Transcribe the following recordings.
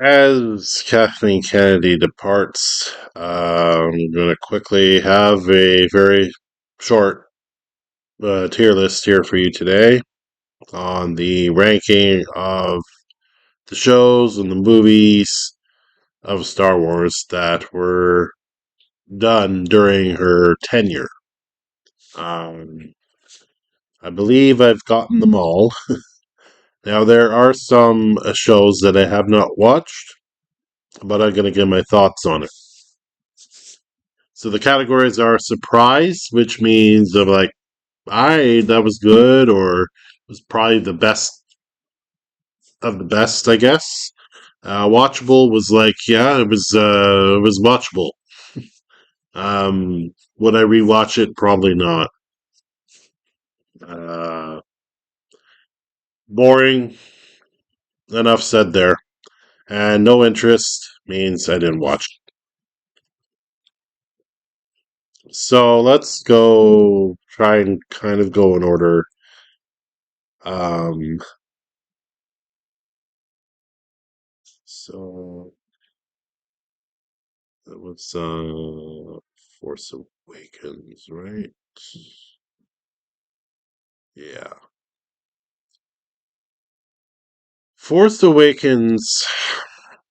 As Kathleen Kennedy departs, I'm going to quickly have a very short tier list here for you today on the ranking of the shows and the movies of Star Wars that were done during her tenure. Um, I believe I've gotten them all. Now, there are some shows that I have not watched, but I'm going to give my thoughts on it. So the categories are surprise, which means of like, that was good, or was probably the best of the best, I guess. Watchable was like, yeah, it was watchable. Would I rewatch it? Probably not. Uh, Boring. Enough said there. And no interest means I didn't watch it. So let's go try and kind of go in order. Um, so that was Force Awakens, right? Yeah. Force Awakens,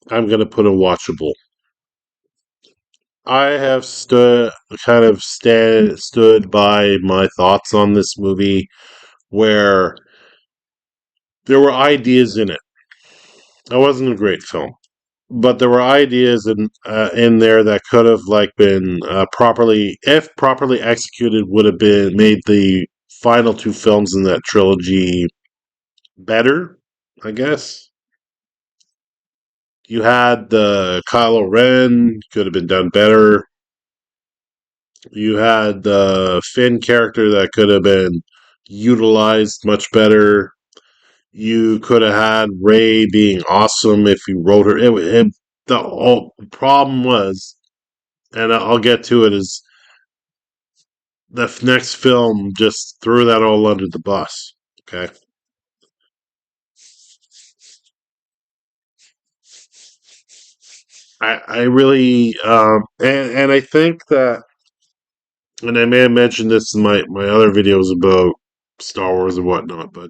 I'm gonna put a watchable. I have stood by my thoughts on this movie where there were ideas in it. It wasn't a great film, but there were ideas in there that could have like been properly, if properly executed, would have been made the final two films in that trilogy better, I guess. You had the Kylo Ren, could have been done better. You had the Finn character that could have been utilized much better. You could have had Ray being awesome if you wrote her. The problem was, and I'll get to it, is the next film just threw that all under the bus. Okay. I really, and I think that, and I may have mentioned this in my other videos about Star Wars and whatnot, but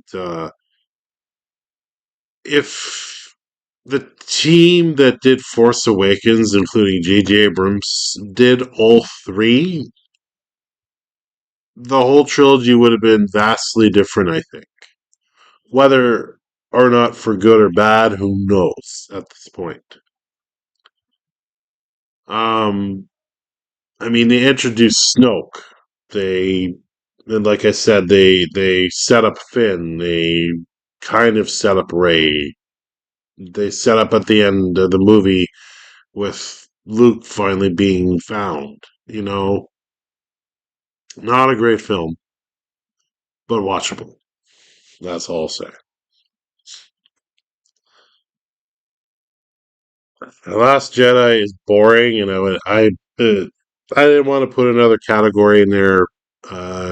if the team that did Force Awakens, including J.J. Abrams, did all three, the whole trilogy would have been vastly different, I think. Whether or not for good or bad, who knows at this point. Um, I mean, they introduced Snoke. They, and like I said, they set up Finn. They kind of set up Ray. They set up at the end of the movie with Luke finally being found. Not a great film, but watchable. That's all I'll say. The Last Jedi is boring, and I didn't want to put another category in there,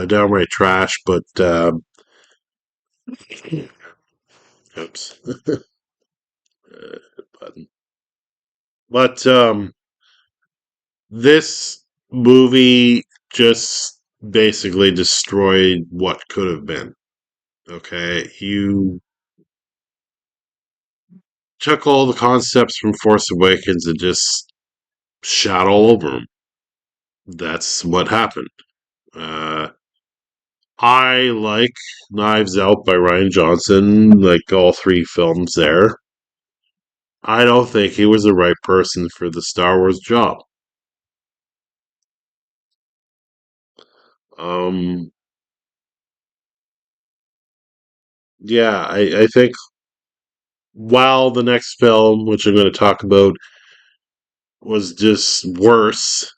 downright trash, but oops, button. But this movie just basically destroyed what could have been. Okay, you took all the concepts from Force Awakens and just shot all over them. That's what happened. Uh, I like Knives Out by Ryan Johnson, like all three films there. I don't think he was the right person for the Star Wars job. Um, yeah, I think while the next film, which I'm going to talk about, was just worse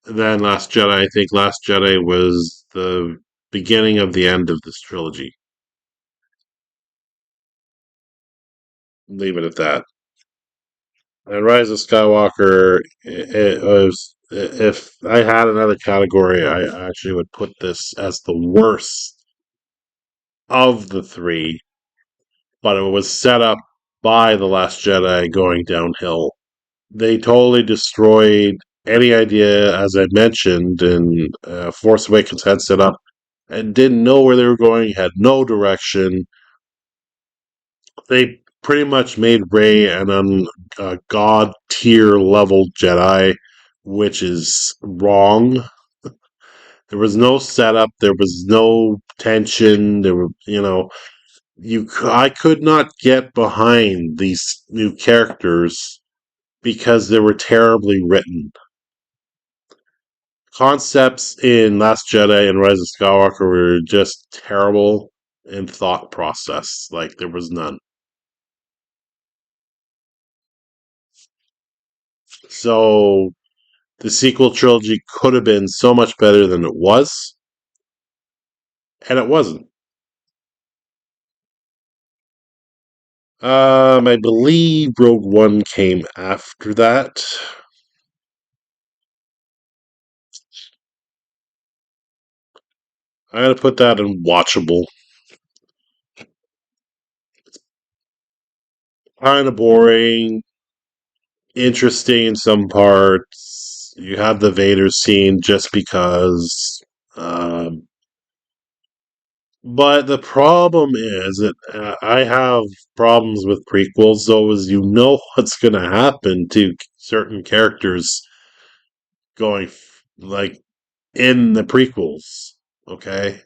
than Last Jedi, I think Last Jedi was the beginning of the end of this trilogy. Leave it at that. And Rise of Skywalker, it was. If I had another category, I actually would put this as the worst of the three, but it was set up by The Last Jedi going downhill. They totally destroyed any idea, as I mentioned, and Force Awakens had set up and didn't know where they were going, had no direction. They pretty much made Rey a god tier level Jedi, which is wrong. There was no setup. There was no tension. There were, I could not get behind these new characters because they were terribly written. Concepts in Last Jedi and Rise of Skywalker were just terrible in thought process. Like there was none. So the sequel trilogy could have been so much better than it was, and it wasn't. I believe Rogue One came after that. I'm gonna put that in watchable. Kind of boring, interesting in some parts. You have the Vader scene just because. Um, but the problem is that I have problems with prequels, though, is you know what's going to happen to certain characters going like in the prequels. Okay,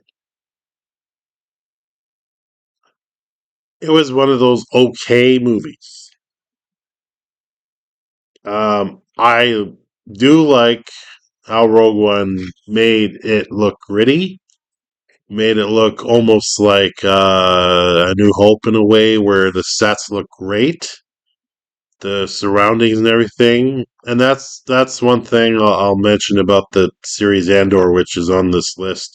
it was one of those okay movies. I do like how Rogue One made it look gritty, made it look almost like A New Hope in a way, where the sets look great, the surroundings and everything. And that's one thing I'll mention about the series Andor, which is on this list.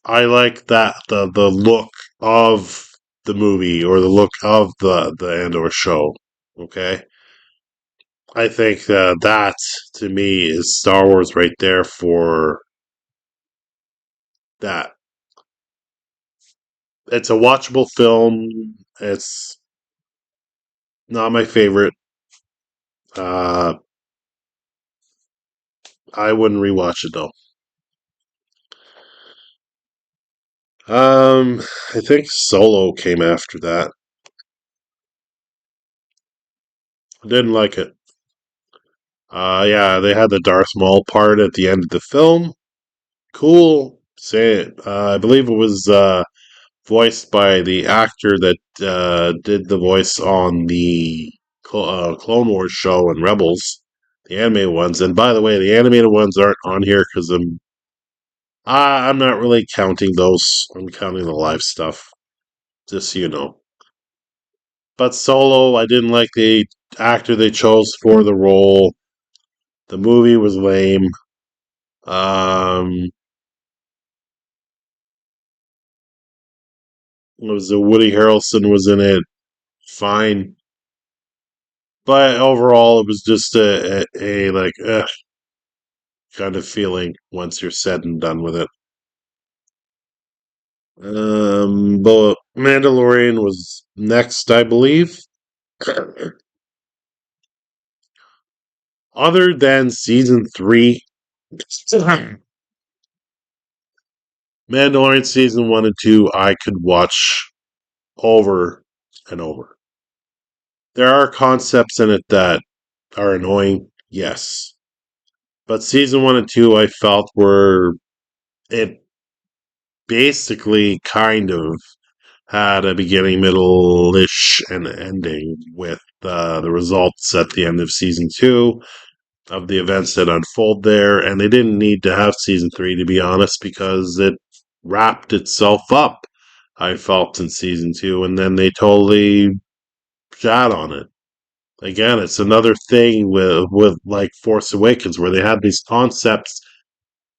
I like that the look of the movie or the look of the Andor show. Okay, I think that to me is Star Wars right there for that. It's a watchable film. It's not my favorite. Uh, I wouldn't rewatch it though. Um, I think Solo came after that. I didn't like it. Yeah, they had the Darth Maul part at the end of the film. Cool. Say it. I believe it was voiced by the actor that did the voice on the Clone Wars show and Rebels, the animated ones. And by the way, the animated ones aren't on here because I'm not really counting those. I'm counting the live stuff, just so you know. But Solo, I didn't like the actor they chose for the role. The movie was lame. Um, it was Woody Harrelson was in it, fine, but overall, it was just a like kind of feeling once you're said and done with it. But Mandalorian was next, I believe. Other than season three, Mandalorian season one and two, I could watch over and over. There are concepts in it that are annoying, yes. But season one and two, I felt were it basically kind of had a beginning, middle ish, and ending with the results at the end of season two of the events that unfold there. And they didn't need to have season three, to be honest, because it wrapped itself up, I felt, in season two. And then they totally shot on it. Again, it's another thing with like Force Awakens, where they had these concepts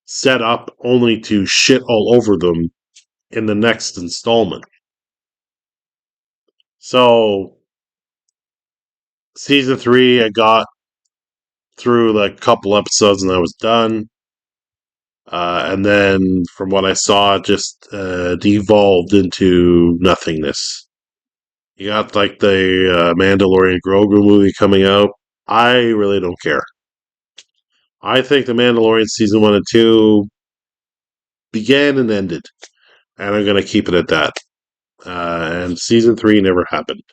set up only to shit all over them in the next installment. So season three, I got through like a couple episodes and I was done. And then from what I saw, it just devolved into nothingness. You got like the Mandalorian Grogu movie coming out. I really don't care. I think the Mandalorian season 1 and 2 began and ended, and I'm going to keep it at that. And season 3 never happened.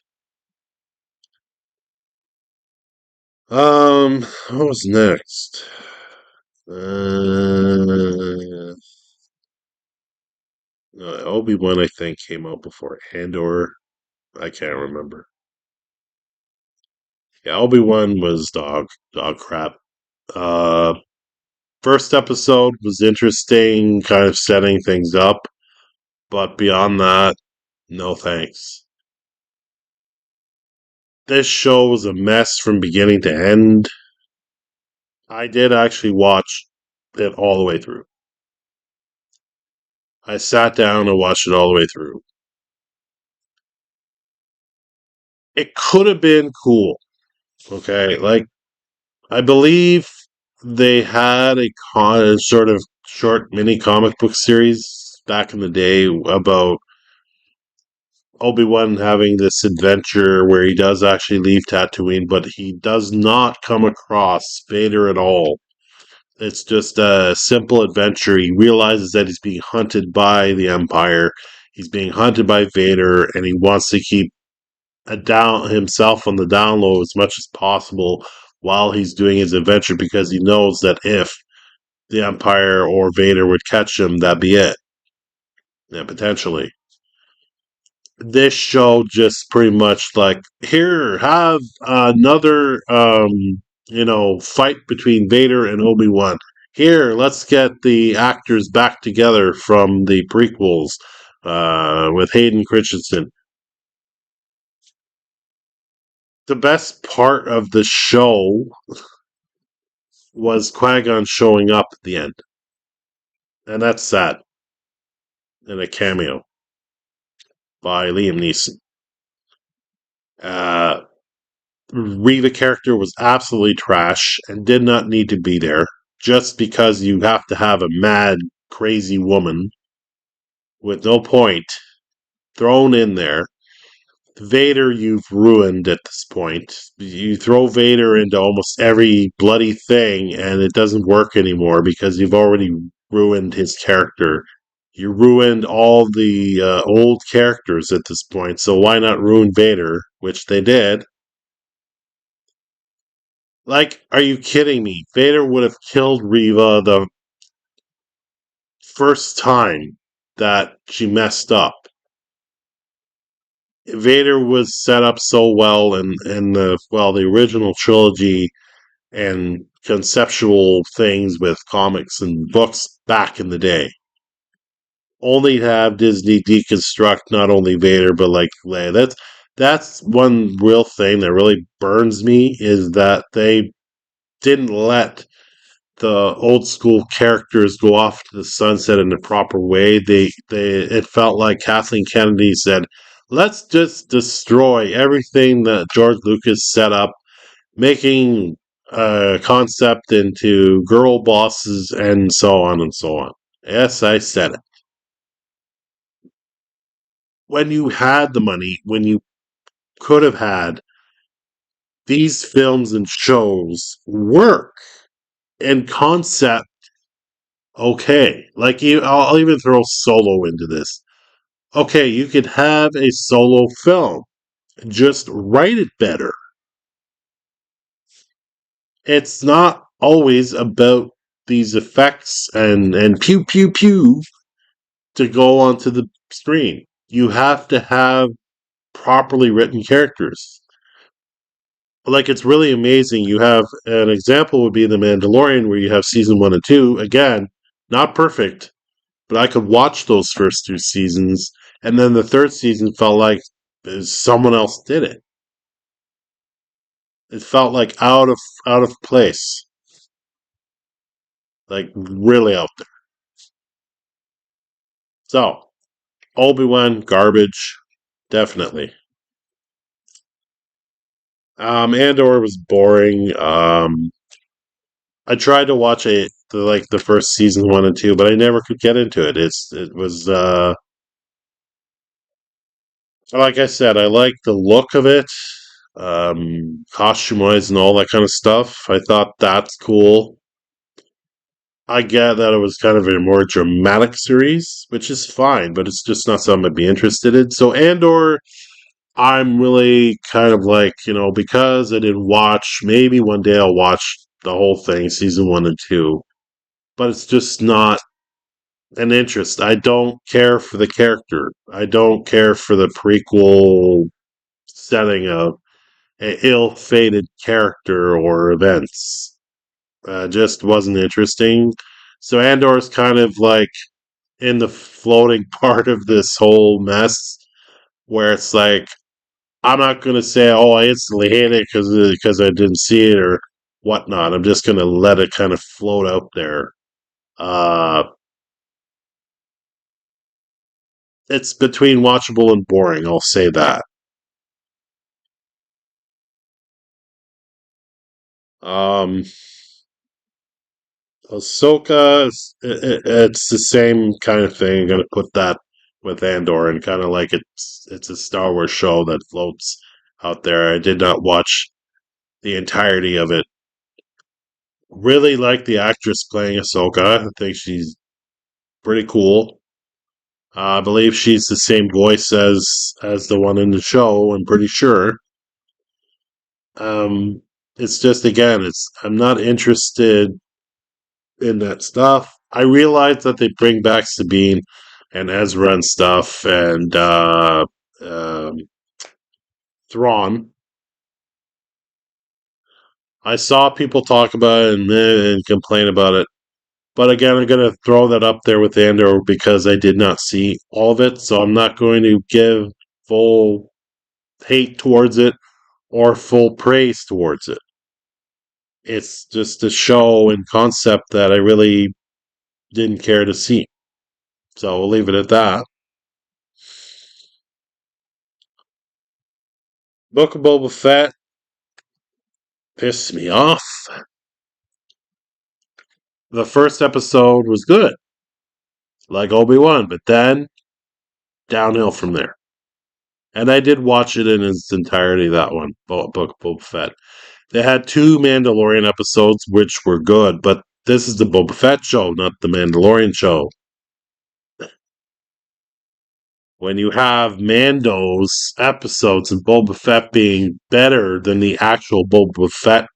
What was next? Uh, Obi-Wan, I think, came out before Andor. I can't remember. Yeah, Obi-Wan was dog crap. Uh, First episode was interesting, kind of setting things up, but beyond that, no thanks. This show was a mess from beginning to end. I did actually watch it all the way through. I sat down and watched it all the way through. It could have been cool, okay? Like, I believe they had a sort of short mini comic book series back in the day about Obi-Wan having this adventure where he does actually leave Tatooine, but he does not come across Vader at all. It's just a simple adventure. He realizes that he's being hunted by the Empire. He's being hunted by Vader, and he wants to keep himself on the down low as much as possible while he's doing his adventure because he knows that if the Empire or Vader would catch him, that'd be it. Yeah, potentially. This show just pretty much like here have another fight between Vader and Obi-Wan. Here, let's get the actors back together from the prequels with Hayden Christensen. The best part of the show was Qui-Gon showing up at the end, and that's sad in a cameo by Liam Neeson. Uh, Reva character was absolutely trash and did not need to be there just because you have to have a mad, crazy woman with no point thrown in there. Vader, you've ruined at this point. You throw Vader into almost every bloody thing, and it doesn't work anymore because you've already ruined his character. You ruined all the old characters at this point, so why not ruin Vader? Which they did. Like, are you kidding me? Vader would have killed Reva the first time that she messed up. Vader was set up so well in the original trilogy and conceptual things with comics and books back in the day. Only to have Disney deconstruct not only Vader but like Leia. That's one real thing that really burns me is that they didn't let the old school characters go off to the sunset in the proper way. They it felt like Kathleen Kennedy said, "Let's just destroy everything that George Lucas set up, making a concept into girl bosses and so on and so on." Yes, I said it. When you had the money, when you could have had these films and shows work and concept okay. Like I'll even throw Solo into this. Okay, you could have a solo film. Just write it better. It's not always about these effects and pew pew pew to go onto the screen. You have to have properly written characters. Like it's really amazing. You have an example would be The Mandalorian, where you have season 1 and 2. Again, not perfect, but I could watch those first 2 seasons, and then the third season felt like someone else did it. It felt like out of place, like really out there. So Obi-Wan garbage, definitely. Andor was boring. I tried to watch the first season 1 and 2, but I never could get into it. It was Like I said, I like the look of it, costume wise and all that kind of stuff. I thought that's cool. I get that it was kind of a more dramatic series, which is fine, but it's just not something I'd be interested in. So Andor, I'm really kind of like, because I didn't watch, maybe one day I'll watch the whole thing, season one and two, but it's just not an interest. I don't care for the character. I don't care for the prequel setting of an ill-fated character or events. Just wasn't interesting. So Andor's kind of like in the floating part of this whole mess, where it's like I'm not gonna say, "Oh, I instantly hate it because I didn't see it or whatnot." I'm just gonna let it kind of float out there. Uh, it's between watchable and boring. I'll say that. Um, Ahsoka, it's the same kind of thing. I'm gonna put that with Andor, and kind of like it's a Star Wars show that floats out there. I did not watch the entirety of it. Really like the actress playing Ahsoka. I think she's pretty cool. I believe she's the same voice as the one in the show. I'm pretty sure. Um, it's just again, it's I'm not interested in that stuff. I realize that they bring back Sabine and Ezra and stuff, and um, Thrawn. I saw people talk about it and complain about it, but again, I'm going to throw that up there with Andor because I did not see all of it, so I'm not going to give full hate towards it or full praise towards it. It's just a show and concept that I really didn't care to see. So we'll leave it at that. Book of Boba Fett pissed me off. The first episode was good, like Obi-Wan, but then downhill from there. And I did watch it in its entirety, that one, Book of Boba Fett. They had two Mandalorian episodes, which were good, but this is the Boba Fett show, not the Mandalorian show. When you have Mando's episodes and Boba Fett being better than the actual Boba Fett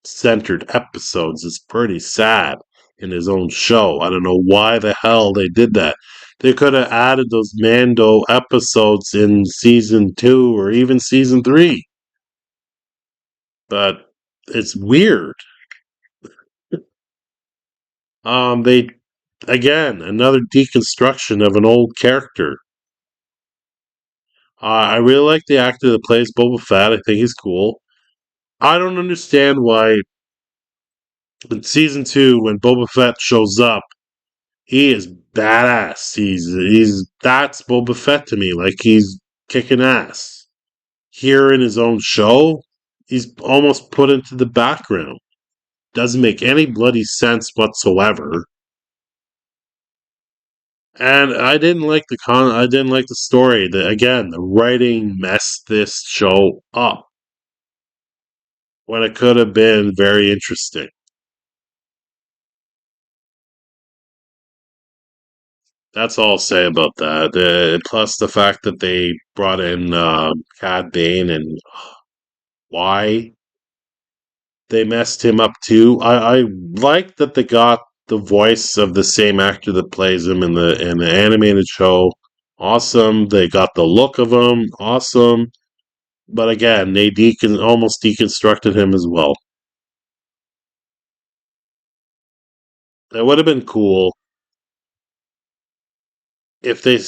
centered episodes is pretty sad in his own show. I don't know why the hell they did that. They could have added those Mando episodes in season two or even season three, but it's weird. They again another deconstruction of an old character. I really like the actor that plays Boba Fett. I think he's cool. I don't understand why in season two when Boba Fett shows up, he is badass. He's that's Boba Fett to me. Like he's kicking ass. Here in his own show, he's almost put into the background. Doesn't make any bloody sense whatsoever. And I didn't like I didn't like the story. Again, the writing messed this show up when it could have been very interesting. That's all I'll say about that. Plus the fact that they brought in Cad Bane and why they messed him up too. I like that they got the voice of the same actor that plays him in the animated show. Awesome. They got the look of him. Awesome. But again, they almost deconstructed him as well. It would have been cool if they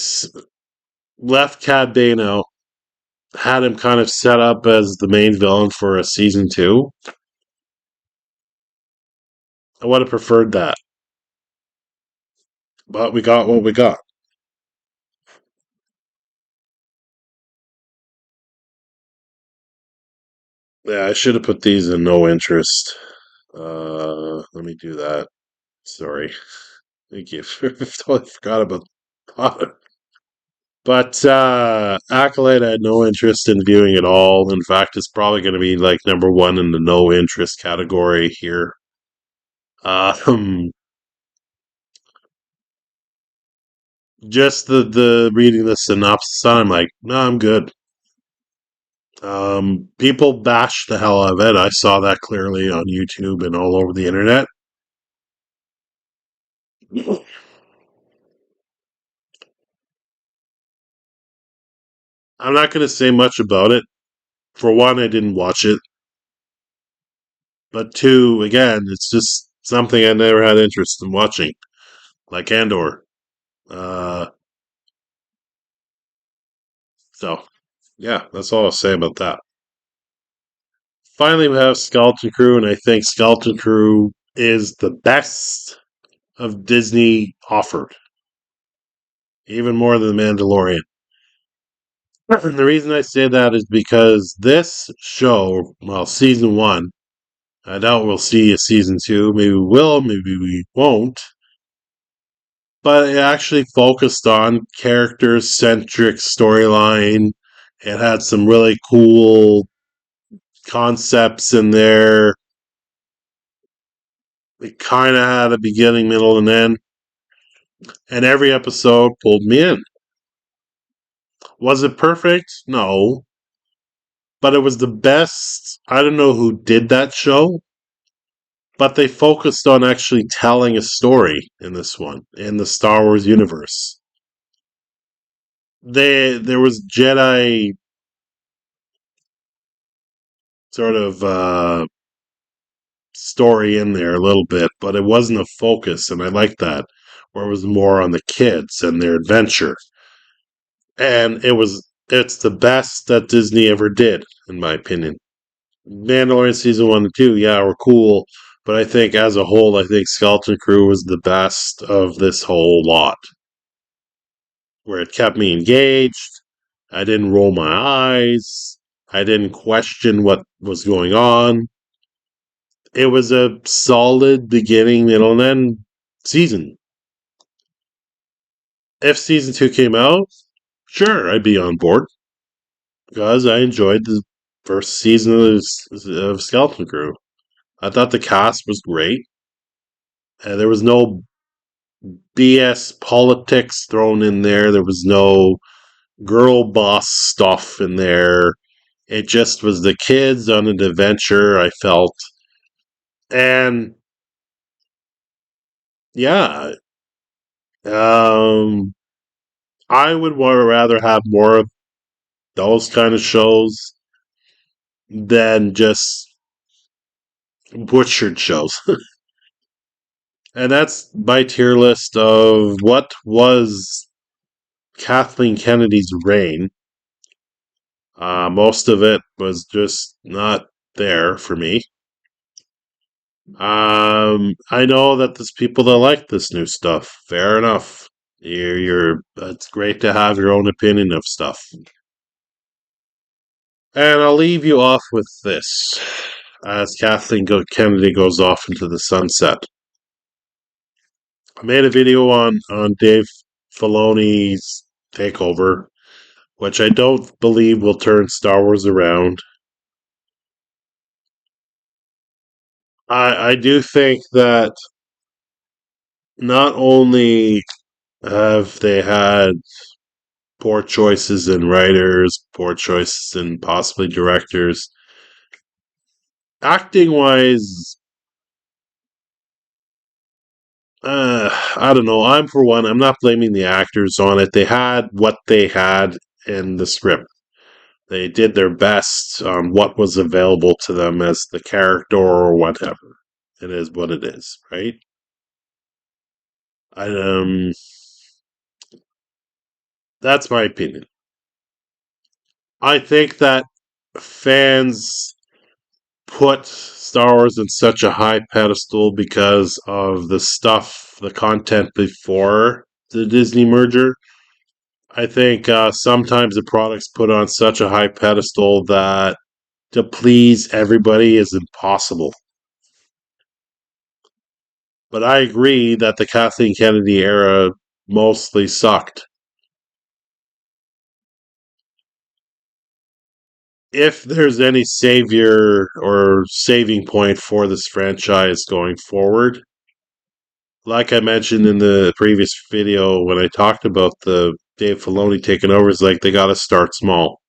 left Cad Bane out, had him kind of set up as the main villain for a season two. I would have preferred that. But we got what we got. Yeah, I should have put these in no interest. Let me do that. Sorry. Thank you. Totally forgot about But Acolyte, I had no interest in viewing at all. In fact, it's probably going to be like number one in the no interest category here. Um, just the reading the synopsis, I'm like, no, I'm good. People bash the hell out of it. I saw that clearly on YouTube and all over the internet. I'm not going to say much about it. For one, I didn't watch it. But two, again, it's just something I never had interest in watching, like Andor. Uh, so, yeah, that's all I'll say about that. Finally, we have Skeleton Crew, and I think Skeleton Crew is the best of Disney offered, even more than The Mandalorian. And the reason I say that is because this show, well, season one, I doubt we'll see a season two. Maybe we will, maybe we won't. But it actually focused on character centric storyline. It had some really cool concepts in there. It kind of had a beginning, middle, and end. And every episode pulled me in. Was it perfect? No. But it was the best. I don't know who did that show, but they focused on actually telling a story in this one, in the Star Wars universe. There was Jedi sort of story in there a little bit, but it wasn't a focus, and I like that, where it was more on the kids and their adventure. And it's the best that Disney ever did, in my opinion. Mandalorian season 1 and 2, yeah, were cool, but I think as a whole, I think Skeleton Crew was the best of this whole lot, where it kept me engaged. I didn't roll my eyes. I didn't question what was going on. It was a solid beginning, middle, and end season. If season two came out, sure, I'd be on board because I enjoyed the first season of Skeleton Crew. I thought the cast was great, and there was no BS politics thrown in there. There was no girl boss stuff in there. It just was the kids on an adventure, I felt. And yeah, um, I would rather have more of those kind of shows than just butchered shows. And that's my tier list of what was Kathleen Kennedy's reign. Most of it was just not there for me. I know that there's people that like this new stuff. Fair enough. It's great to have your own opinion of stuff. And I'll leave you off with this as Kennedy goes off into the sunset. I made a video on Dave Filoni's takeover, which I don't believe will turn Star Wars around. I do think that not only have they had poor choices in writers, poor choices in possibly directors, acting wise, I don't know. For one, I'm not blaming the actors on it. They had what they had in the script. They did their best on what was available to them as the character or whatever. It is what it is, right? I, that's my opinion. I think that fans put Star Wars in such a high pedestal because of the content before the Disney merger. I think sometimes the product's put on such a high pedestal that to please everybody is impossible. But I agree that the Kathleen Kennedy era mostly sucked. if there's any savior or saving point for this franchise going forward, like I mentioned in the previous video when I talked about the Dave Filoni taking over, is like they got to start small.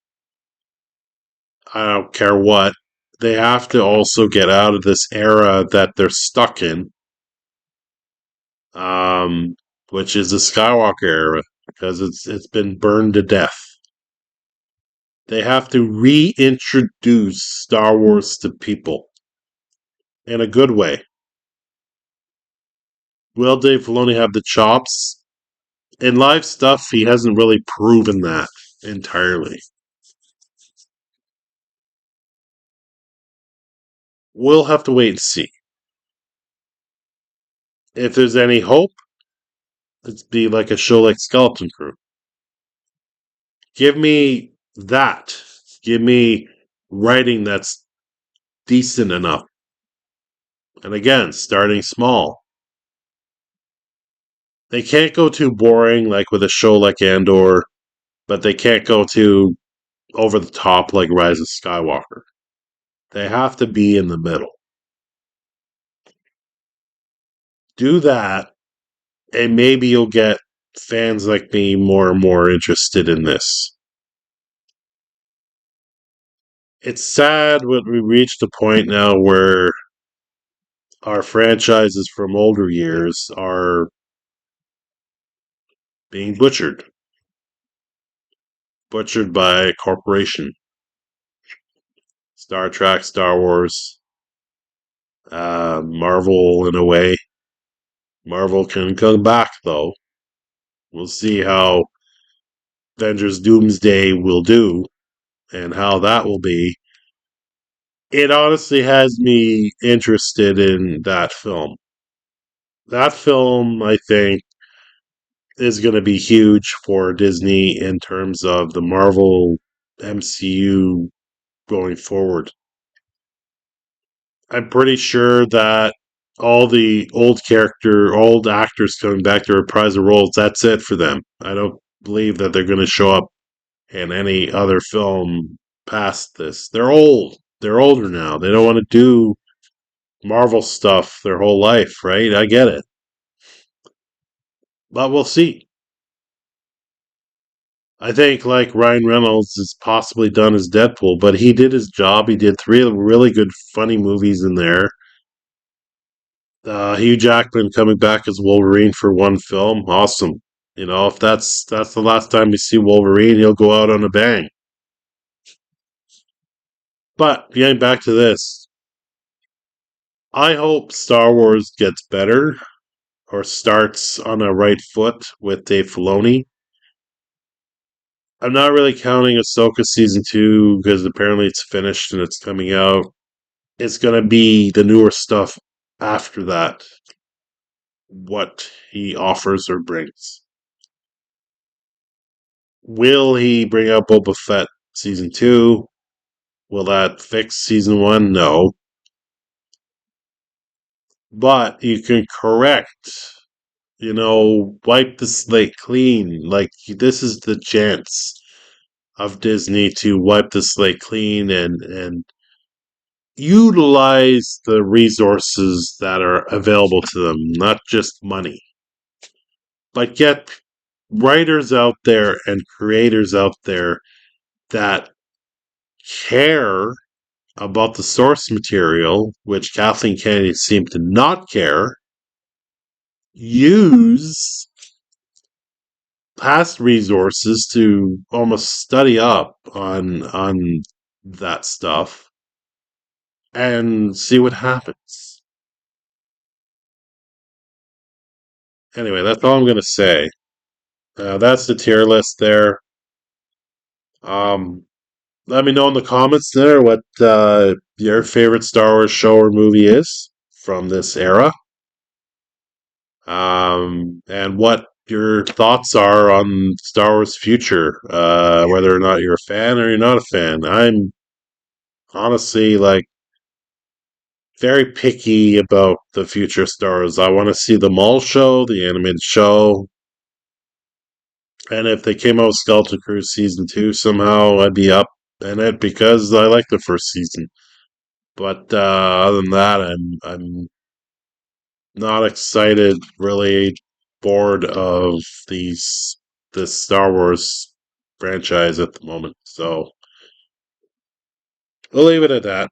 I don't care what. They have to also get out of this era that they're stuck in, um, which is the Skywalker era, because it's been burned to death. They have to reintroduce Star Wars to people in a good way. Will Dave Filoni have the chops? In live stuff, he hasn't really proven that entirely. We'll have to wait and see. If there's any hope, it'd be like a show like Skeleton Crew. Give me that. Give me writing that's decent enough. And again, starting small. They can't go too boring like with a show like Andor, but they can't go too over the top like Rise of Skywalker. They have to be in the middle. Do that, and maybe you'll get fans like me more and more interested in this. It's sad when we reached a point now where our franchises from older years are being butchered by a corporation. Star Trek, Star Wars, Marvel in a way. Marvel can come back though. We'll see how Avengers Doomsday will do and how that will be. It honestly has me interested in that film. That film, I think, is going to be huge for Disney in terms of the Marvel MCU going forward. I'm pretty sure that all the old actors coming back to reprise the roles, that's it for them. I don't believe that they're going to show up in any other film past this. They're old. They're older now. They don't want to do Marvel stuff their whole life, right? I get it. But we'll see. I think like Ryan Reynolds is possibly done as Deadpool, but he did his job. He did three really good, funny movies in there. Hugh Jackman coming back as Wolverine for one film, awesome. You know, if that's the last time we see Wolverine, he'll go out on a bang. But getting back to this, I hope Star Wars gets better or starts on a right foot with Dave Filoni. I'm not really counting Ahsoka season 2 because apparently it's finished and it's coming out. It's gonna be the newer stuff after that. What he offers or brings. Will he bring out Boba Fett season 2? Will that fix season 1? No. But you can correct, wipe the slate clean. Like, this is the chance of Disney to wipe the slate clean and utilize the resources that are available to them, not just money, but get writers out there and creators out there that care about the source material, which Kathleen Kennedy seemed to not care, use past resources to almost study up on that stuff and see what happens. Anyway, that's all I'm going to say. That's the tier list there. Um, Let me know in the comments there what your favorite Star Wars show or movie is from this era. And what your thoughts are on Star Wars future, whether or not you're a fan or you're not a fan. I'm honestly like very picky about the future of Star Wars. I want to see the mall show, the animated show, and if they came out with Skeleton Crew season 2 somehow, I'd be up. in it because I like the first season. But other than that, I'm not excited, really bored of these this Star Wars franchise at the moment. So we'll leave it at that.